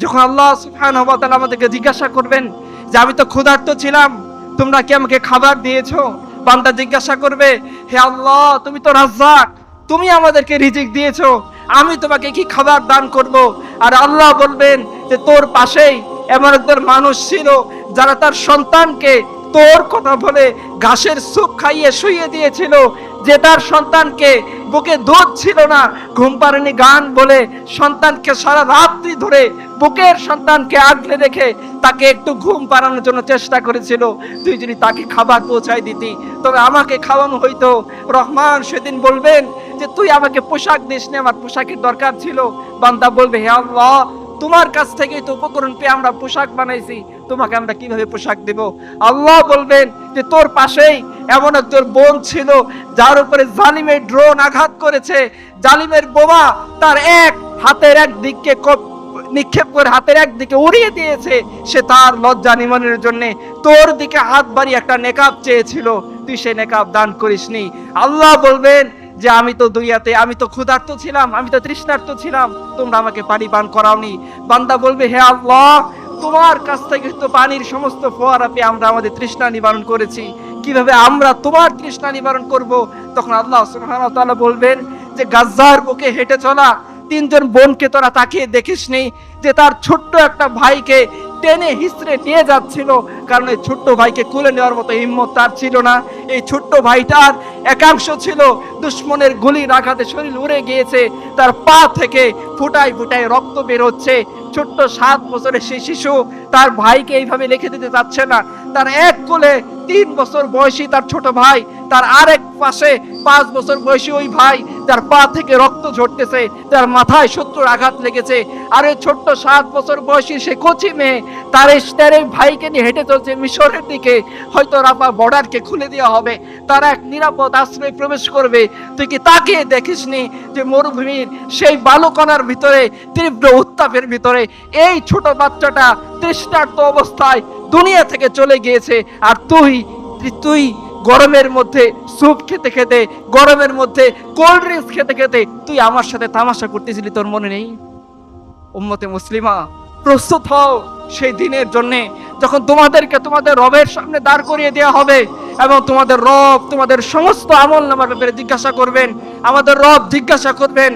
যখন আল্লাহ সুবহানাহু ওয়া তাআলা আমাদেরকে জিজ্ঞাসা করবেন যে আমি তো ক্ষুধার্ত ছিলাম, তোমরা কি আমাকে খাবার দিয়েছো? বান্দা জিজ্ঞাসা করবে, হে আল্লাহ, তুমি তো রাজ্জাক, তুমি আমাদেরকে রিজিক দিয়েছো, আমি তোমাকে কি খাবার দান করব? আর আল্লাহ বলবেন যে তোর পাশেই এমন একজন মানুষ ছিল যারা তার সন্তানকে তোর কথা বলে ঘাসের স্যুপ খাইয়ে শুইয়ে দিয়েছিল, যে তার সন্তানকে বুকে দুধ ছিল না, ঘুম পাড়েনি গান বলে সন্তানকে সারা রাত্রি ধরে বুকের সন্তানকে আগলে রেখে তাকে একটু ঘুম পাড়ানোর জন্য চেষ্টা করেছিল। তুই যদি তাকে খাবার পৌঁছায় দিতি তবে আমাকে খাওয়ানো হইতো। রহমান সেদিন বলবেন যে তুই আমাকে পোশাক দিসনি, আমার পোশাকের দরকার ছিল। বান্দা বলবে, হে আল্লাহ, তোমার কাছ থেকেই তো উপকরণ পেয়ে আমরা পোশাক বানাইছি, তোমাকে আমরা কিভাবে পোশাক দেব? আল্লাহ বলবেন যে তোর পাশেই এমন একজন বোন ছিল যার উপরে জালিমের ড্রোন আঘাত করেছে, জালিমের বোমা তার এক হাতের এক দিককে নিক্ষেপ করে হাতের একদিকে উড়িয়ে দিয়েছে। সে তার লজ্জা নিবারণের জন্য তোর দিকে হাত বাড়িয়ে একটা নেকাব চেয়েছিল, তুই সে নেকাব দান করিসনি। আল্লাহ বলবেন যে আমি তো দুনিয়াতে আমি তো ক্ষুধার্ত ছিলাম, আমি তো তৃষ্ণার্ত ছিলাম, তোমরা আমাকে পানি পান করাওনি। বান্দা বলবে, হে আল্লাহ, তোমার কাছ থেকে তো পানির সমস্ত ফোয়ারা পেয়ে আমরা আমাদের তৃষ্ণা নিবারণ করেছি, কিভাবে আমরা তোমার তৃষ্ণা নিবারণ করব? তখন আল্লাহ সুবহানাহু ওয়া তাআলা বলবেন যে গাজ্জার বুকে হেঁটে চলা তিনজন বোনকে তোরা তাকিয়ে দেখিসনি যে তার ছোট্ট একটা ভাইকে টেনে হিসড়ে নিয়ে যাচ্ছিল, কারণ এই ছোট্ট ভাইকে কুলে নেওয়ার মতো হিম্মত তার ছিল না। এই ছোট্ট ভাইটার একাংশ ছিল দুশ্মনের গুলির আঘাতে শরীর উড়ে গিয়েছে, তার পা থেকে ফুটায় ফুটায় রক্ত বের হচ্ছে। ছোট্ট 7 বছরের সেই শিশু তার ভাইকে এইভাবে লিখে দিতে চাচ্ছে না। তার এক কোলে 3 বছর বয়সী তার ছোট ভাই, তার আরেক পাশে 5 বছর বয়সী ওই ভাই, তার পা থেকে রক্ত ঝরতেছে, তার মাথায় শত্রুর আঘাত লেগেছে। আর এই ছোট্ট 7 বছর বয়সী সে কচি মেয়ে তার এই ভাইকে নিয়ে হেঁটে চলছে মিশরের দিকে, হয়তো রাফা বর্ডারকে খুলে দেওয়া হবে, তারা এক নিরাপদ আশ্রয়ে প্রবেশ করবে। তুই কি তাকিয়ে দেখিসনি যে মরুভূমির সেই বালুকণার ভিতরে তীব্র উত্তাপের ভিতরে এই ছোট বাচ্চাটা তৃষ্ণার্ত অবস্থায় দুনিয়া থেকে চলে গিয়েছে, আর তুই গরমের মধ্যে স্যুপ খেতে খেতে, গরমের মধ্যে কোল্ড ড্রিঙ্কস খেতে খেতে তুই আমার সাথে তামাশা করতেছিলি, তোর মনে নেই? উম্মতে মুসলিমা, প্রস্তুত হও সেই দিনের জন্য যখন তোমাদেরকে তোমাদের রবের সামনে দাঁড় করিয়ে দেওয়া হবে এবং তোমাদের রব তোমাদের সমস্ত আমল নামার ব্যাপারে জিজ্ঞাসা করবেন। আমাদের রব জিজ্ঞাসা করবেন,